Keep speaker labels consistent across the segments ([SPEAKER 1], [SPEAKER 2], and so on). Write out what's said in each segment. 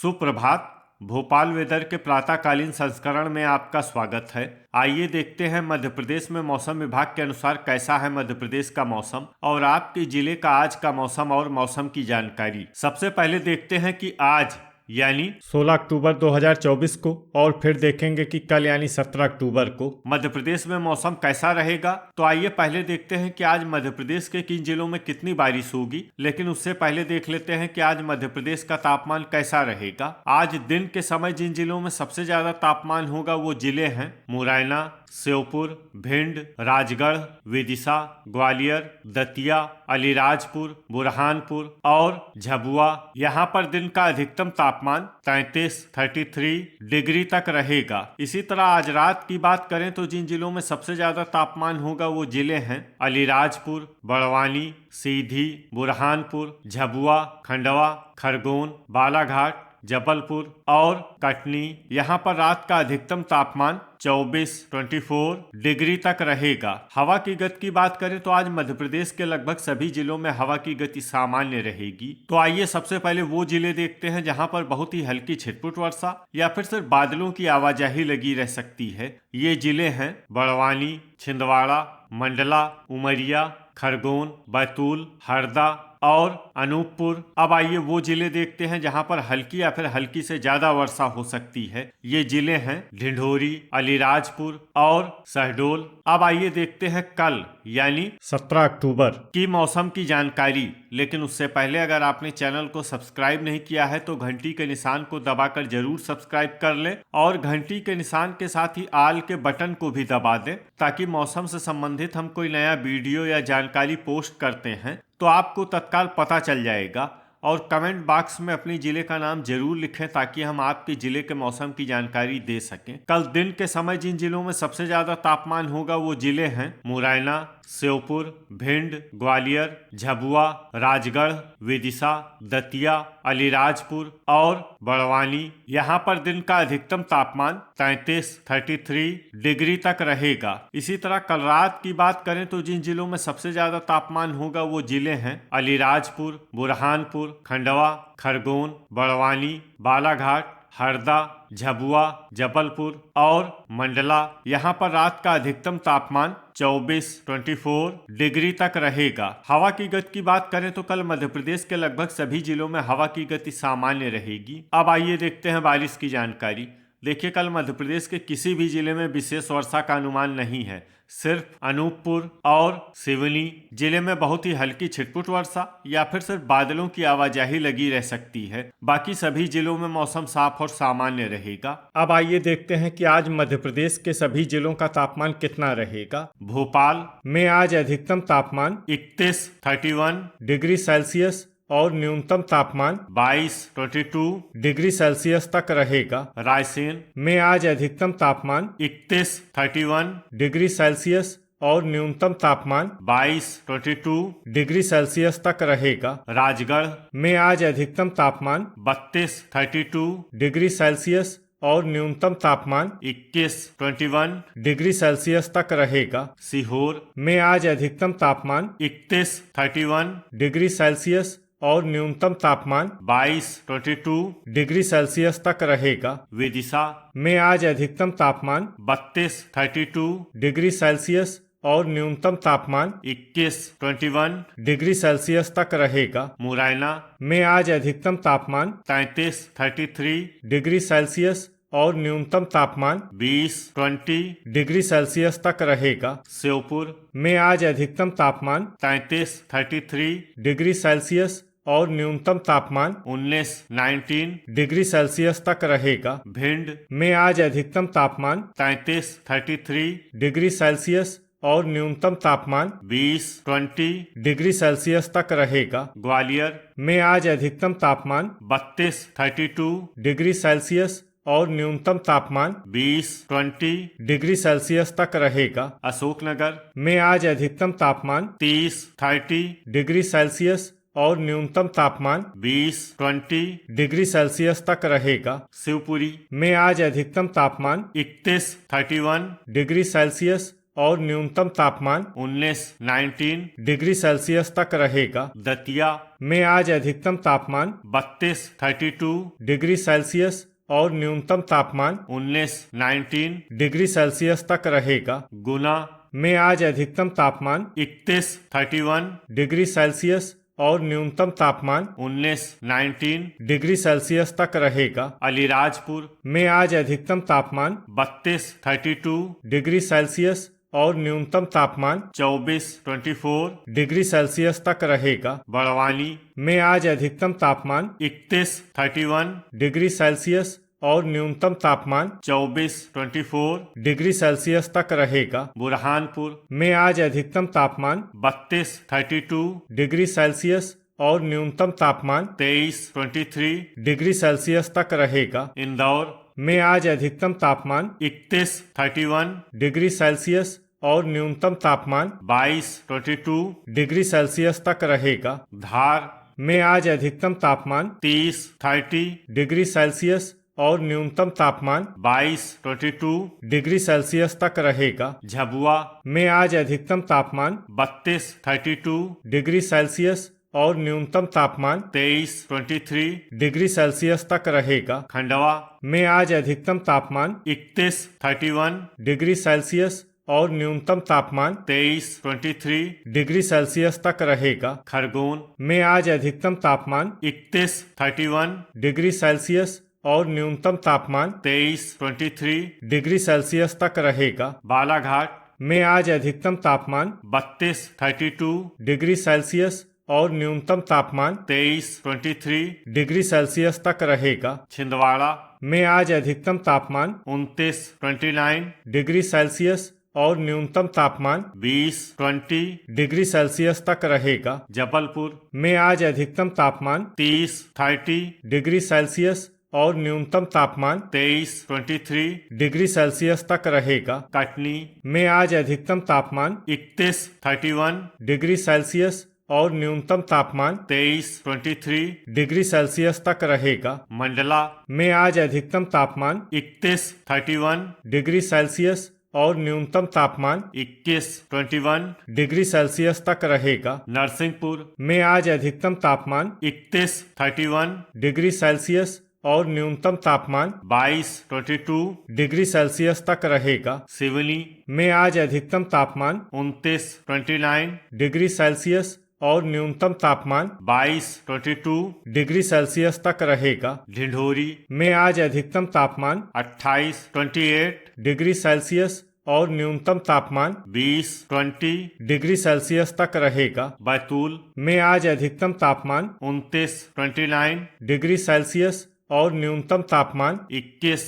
[SPEAKER 1] सुप्रभात। भोपाल वेदर के प्रातःकालीन संस्करण में आपका स्वागत है। आइए देखते हैं मध्य प्रदेश में मौसम विभाग के अनुसार कैसा है मध्य प्रदेश का मौसम और आपके जिले का आज का मौसम और मौसम की जानकारी। सबसे पहले देखते हैं कि आज यानी 16 अक्टूबर 2024 को और फिर देखेंगे कि कल यानी 17 अक्टूबर को मध्य प्रदेश में मौसम कैसा रहेगा। तो आइए पहले देखते हैं कि आज मध्य प्रदेश के किन जिलों में कितनी बारिश होगी, लेकिन उससे पहले देख लेते हैं कि आज मध्य प्रदेश का तापमान कैसा रहेगा। आज दिन के समय जिन जिलों में सबसे ज्यादा तापमान होगा वो जिले हैं मुरैना, श्योपुर, भिंड, राजगढ़, विदिशा, ग्वालियर, दतिया, अलीराजपुर, बुरहानपुर और झाबुआ। यहाँ पर दिन का अधिकतम तापमान 33 डिग्री तक रहेगा। इसी तरह आज रात की बात करें तो जिन जिलों में सबसे ज्यादा तापमान होगा वो जिले हैं अलीराजपुर, बड़वानी, सीधी, बुरहानपुर, झाबुआ, खंडवा, खरगोन, बालाघाट, जबलपुर और कटनी। यहाँ पर रात का अधिकतम तापमान 24 डिग्री तक रहेगा। हवा की गति की बात करें तो आज मध्य प्रदेश के लगभग सभी जिलों में हवा की गति सामान्य रहेगी। तो आइए सबसे पहले वो जिले देखते हैं जहां पर बहुत ही हल्की छिटपुट वर्षा या फिर सिर्फ बादलों की आवाजाही लगी रह सकती है। ये जिले हैं बड़वानी, छिंदवाड़ा, मंडला, उमरिया, खरगोन, बैतूल, हरदा और अनूपपुर। अब आइए वो जिले देखते हैं जहां पर हल्की या फिर हल्की से ज्यादा वर्षा हो सकती है। ये जिले हैं ढिंढोरी, अलीराजपुर और शहडोल। अब आइए देखते हैं कल यानी 17 अक्टूबर की मौसम की जानकारी। लेकिन उससे पहले अगर आपने चैनल को सब्सक्राइब नहीं किया है तो घंटी के निशान को दबाकर जरूर सब्सक्राइब कर लें और घंटी के निशान के साथ ही आल के बटन को भी दबा दें ताकि मौसम से संबंधित हम कोई नया वीडियो या जानकारी पोस्ट करते हैं तो आपको तत्काल पता चल जाएगा। और कमेंट बॉक्स में अपने जिले का नाम जरूर लिखें ताकि हम आपके जिले के मौसम की जानकारी दे सकें। कल दिन के समय जिन जिलों में सबसे ज्यादा तापमान होगा वो जिले हैं मुरैना, श्योपुर, भिंड, ग्वालियर, झाबुआ, राजगढ़, विदिशा, दतिया, अलीराजपुर और बड़वानी। यहाँ पर दिन का अधिकतम तापमान 33 डिग्री तक रहेगा। इसी तरह कल रात की बात करें तो जिन जिलों में सबसे ज्यादा तापमान होगा वो जिले हैं अलीराजपुर, बुरहानपुर, खंडवा, खरगोन, बड़वानी, बालाघाट, हरदा, झाबुआ, जबलपुर और मंडला। यहाँ पर रात का अधिकतम तापमान 24 डिग्री तक रहेगा। हवा की गति की बात करें तो कल मध्य प्रदेश के लगभग सभी जिलों में हवा की गति सामान्य रहेगी। अब आइए देखते हैं बारिश की जानकारी। देखिए, कल मध्य प्रदेश के किसी भी जिले में विशेष वर्षा का अनुमान नहीं है। सिर्फ अनूपपुर और सिवनी जिले में बहुत ही हल्की छिटपुट वर्षा या फिर सिर्फ बादलों की आवाजाही लगी रह सकती है। बाकी सभी जिलों में मौसम साफ और सामान्य रहेगा। अब आइए देखते हैं कि आज मध्य प्रदेश के सभी जिलों का तापमान कितना रहेगा। भोपाल में आज अधिकतम तापमान 31 डिग्री सेल्सियस और न्यूनतम तापमान 22 डिग्री सेल्सियस तक रहेगा। रायसेन में आज अधिकतम तापमान 31 डिग्री सेल्सियस और न्यूनतम तापमान 22 डिग्री सेल्सियस तक रहेगा। राजगढ़ में आज अधिकतम तापमान 32 डिग्री सेल्सियस और न्यूनतम तापमान 21 डिग्री सेल्सियस तक रहेगा। सीहोर में आज अधिकतम तापमान 31 डिग्री सेल्सियस और न्यूनतम तापमान 22 डिग्री सेल्सियस तक रहेगा। विदिशा में आज अधिकतम तापमान 32 डिग्री सेल्सियस और न्यूनतम तापमान 21 डिग्री सेल्सियस तक रहेगा। मुरैना में आज अधिकतम तापमान 33 डिग्री सेल्सियस और न्यूनतम तापमान 20 डिग्री सेल्सियस तक रहेगा। श्योपुर में आज अधिकतम तापमान 33 डिग्री सेल्सियस और न्यूनतम तापमान 19 डिग्री सेल्सियस तक रहेगा। भिंड में आज अधिकतम तापमान 33 डिग्री सेल्सियस और न्यूनतम तापमान 20 डिग्री सेल्सियस तक रहेगा। ग्वालियर में आज अधिकतम तापमान 32 डिग्री सेल्सियस और न्यूनतम तापमान 20 डिग्री सेल्सियस तक रहेगा। अशोकनगर में आज अधिकतम तापमान 30 डिग्री सेल्सियस और न्यूनतम तापमान 20 डिग्री सेल्सियस तक रहेगा। शिवपुरी में आज अधिकतम तापमान 31 डिग्री सेल्सियस और न्यूनतम तापमान 19 डिग्री सेल्सियस तक रहेगा। दतिया में आज अधिकतम तापमान 32 डिग्री सेल्सियस और न्यूनतम तापमान 19 डिग्री सेल्सियस तक रहेगा। गुना में आज अधिकतम तापमान 31 डिग्री सेल्सियस और न्यूनतम तापमान 19 डिग्री सेल्सियस तक रहेगा। अलीराजपुर में आज अधिकतम तापमान 32 डिग्री सेल्सियस और न्यूनतम तापमान 24 डिग्री सेल्सियस तक रहेगा। बड़वानी में आज अधिकतम तापमान 31 डिग्री सेल्सियस और न्यूनतम तापमान 24 डिग्री सेल्सियस तक रहेगा। बुरहानपुर में आज अधिकतम तापमान 32 डिग्री सेल्सियस और न्यूनतम तापमान 23 डिग्री सेल्सियस तक रहेगा। इंदौर में आज अधिकतम तापमान 31 डिग्री सेल्सियस और न्यूनतम तापमान 22 डिग्री सेल्सियस तक रहेगा। धार में आज अधिकतम तापमान 30 डिग्री सेल्सियस और न्यूनतम तापमान 22 डिग्री सेल्सियस तक रहेगा। झबुआ में आज अधिकतम तापमान 32 डिग्री सेल्सियस और न्यूनतम तापमान 23 डिग्री सेल्सियस तक रहेगा। खंडवा में आज अधिकतम तापमान 31 डिग्री सेल्सियस और न्यूनतम तापमान 23 डिग्री सेल्सियस तक रहेगा। खरगोन में आज अधिकतम तापमान 31 डिग्री सेल्सियस और न्यूनतम तापमान 23 डिग्री सेल्सियस तक रहेगा। बालाघाट में आज अधिकतम तापमान 32 डिग्री सेल्सियस और न्यूनतम तापमान 23 डिग्री सेल्सियस तक रहेगा। छिंदवाड़ा में आज अधिकतम तापमान 29 डिग्री सेल्सियस और न्यूनतम तापमान 20 डिग्री सेल्सियस तक रहेगा। जबलपुर में आज अधिकतम तापमान 30 डिग्री सेल्सियस और न्यूनतम तापमान 23 डिग्री सेल्सियस तक रहेगा। कटनी में आज अधिकतम तापमान 31 डिग्री सेल्सियस और न्यूनतम तापमान 23 डिग्री सेल्सियस तक रहेगा। मंडला में आज अधिकतम तापमान 31 डिग्री सेल्सियस और न्यूनतम तापमान 21 डिग्री सेल्सियस तक रहेगा। नरसिंहपुर में आज अधिकतम तापमान 31 डिग्री सेल्सियस और न्यूनतम तापमान 22 डिग्री सेल्सियस तक रहेगा। सिवनी में आज अधिकतम तापमान 29 डिग्री सेल्सियस और न्यूनतम तापमान 22 डिग्री सेल्सियस तक रहेगा। ढिंढोरी में आज अधिकतम तापमान 28 डिग्री सेल्सियस और न्यूनतम तापमान 20 डिग्री सेल्सियस तक रहेगा। बैतूल में आज अधिकतम तापमान 29 डिग्री सेल्सियस और न्यूनतम तापमान 21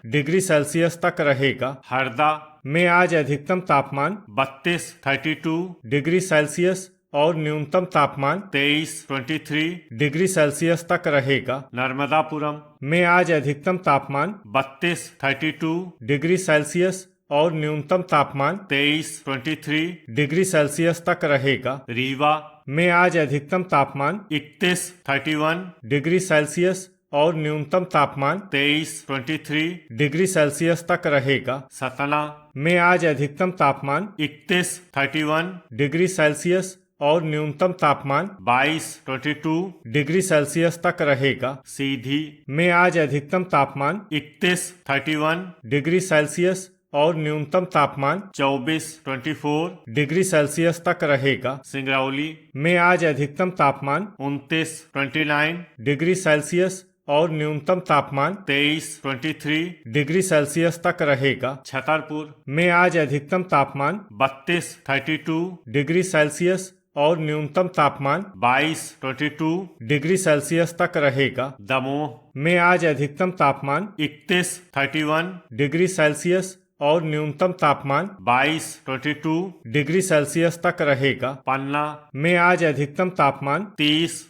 [SPEAKER 1] डिग्री सेल्सियस तक रहेगा। हरदा में आज अधिकतम तापमान 32 डिग्री सेल्सियस और न्यूनतम तापमान 23 डिग्री सेल्सियस तक रहेगा। नर्मदापुरम में आज अधिकतम तापमान 32 डिग्री सेल्सियस और न्यूनतम तापमान 23 डिग्री सेल्सियस तक रहेगा। रीवा में आज अधिकतम तापमान 31 डिग्री सेल्सियस और न्यूनतम तापमान 23 डिग्री सेल्सियस तक रहेगा। सतना में आज अधिकतम तापमान 31 डिग्री सेल्सियस और न्यूनतम तापमान 22 डिग्री सेल्सियस तक रहेगा। सीधी में आज अधिकतम तापमान 31 डिग्री सेल्सियस और न्यूनतम तापमान 24 डिग्री सेल्सियस तक रहेगा। सिंगरौली में आज अधिकतम तापमान 29 डिग्री सेल्सियस और न्यूनतम तापमान 23 डिग्री सेल्सियस तक रहेगा। छतरपुर में आज अधिकतम तापमान 32 डिग्री सेल्सियस और न्यूनतम तापमान 22 डिग्री सेल्सियस तक रहेगा। दमोह में आज अधिकतम तापमान 31 डिग्री सेल्सियस और न्यूनतम तापमान 22 डिग्री सेल्सियस तक रहेगा। पन्ना में आज अधिकतम तापमान 30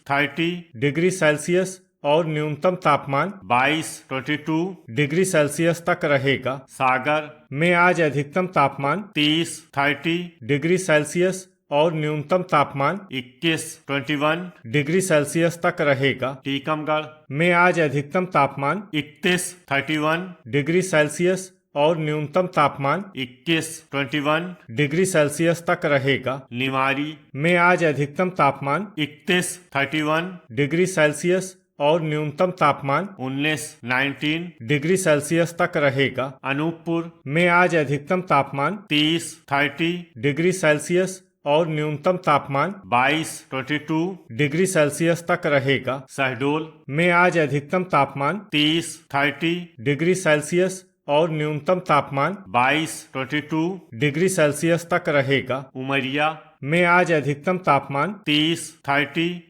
[SPEAKER 1] डिग्री सेल्सियस और न्यूनतम तापमान 22 डिग्री सेल्सियस तक रहेगा। सागर में आज अधिकतम तापमान 30 डिग्री सेल्सियस और न्यूनतम तापमान 21 डिग्री सेल्सियस तक रहेगा। टीकमगढ़ में आज अधिकतम तापमान 31 डिग्री सेल्सियस और न्यूनतम तापमान 21 डिग्री सेल्सियस तक रहेगा। निवाड़ी में आज अधिकतम तापमान 31 डिग्री सेल्सियस और न्यूनतम तापमान 19 डिग्री सेल्सियस तक रहेगा। अनूपपुर में आज अधिकतम तापमान 30 डिग्री सेल्सियस और न्यूनतम तापमान 22 डिग्री सेल्सियस तक रहेगा। शहडोल में आज अधिकतम तापमान 30 डिग्री सेल्सियस और न्यूनतम तापमान 22 डिग्री सेल्सियस तक रहेगा। उमरिया में आज अधिकतम तापमान 30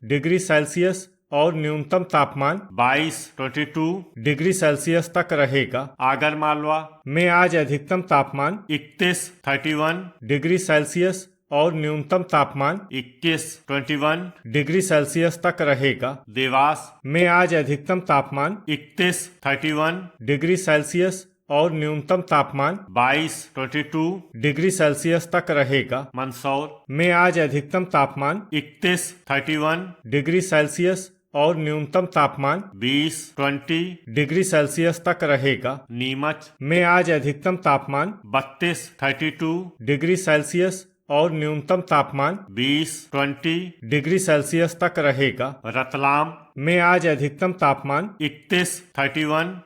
[SPEAKER 1] डिग्री सेल्सियस और न्यूनतम तापमान 22 डिग्री सेल्सियस तक रहेगा। आगरमालवा में आज अधिकतम तापमान 31 डिग्री सेल्सियस और न्यूनतम तापमान 21 डिग्री सेल्सियस तक रहेगा। देवास में आज अधिकतम तापमान 31 डिग्री सेल्सियस और न्यूनतम तापमान 22 डिग्री सेल्सियस तक रहेगा। मंदसौर में आज अधिकतम तापमान 31 डिग्री सेल्सियस और न्यूनतम तापमान 20 डिग्री सेल्सियस तक रहेगा। नीमच में आज अधिकतम तापमान 32 डिग्री सेल्सियस और न्यूनतम तापमान 20 डिग्री सेल्सियस तक रहेगा। रतलाम में आज अधिकतम तापमान 31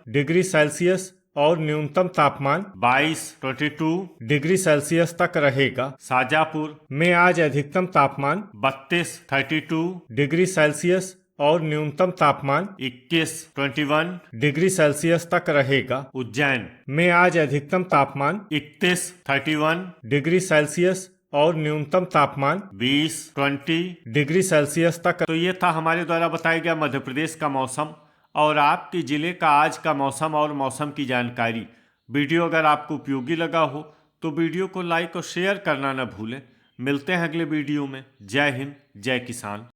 [SPEAKER 1] डिग्री सेल्सियस और न्यूनतम तापमान 22 डिग्री सेल्सियस तक रहेगा। शाजापुर में आज अधिकतम तापमान 32 डिग्री सेल्सियस और न्यूनतम तापमान 21 डिग्री सेल्सियस तक रहेगा। उज्जैन में आज अधिकतम तापमान 31 डिग्री सेल्सियस और न्यूनतम तापमान 20 डिग्री सेल्सियस तक। तो ये था हमारे द्वारा बताया गया मध्य प्रदेश का मौसम और आपके जिले का आज का मौसम और मौसम की जानकारी। वीडियो अगर आपको उपयोगी लगा हो तो वीडियो को लाइक और शेयर करना न भूलें। मिलते हैं अगले वीडियो में। जय हिंद, जय किसान।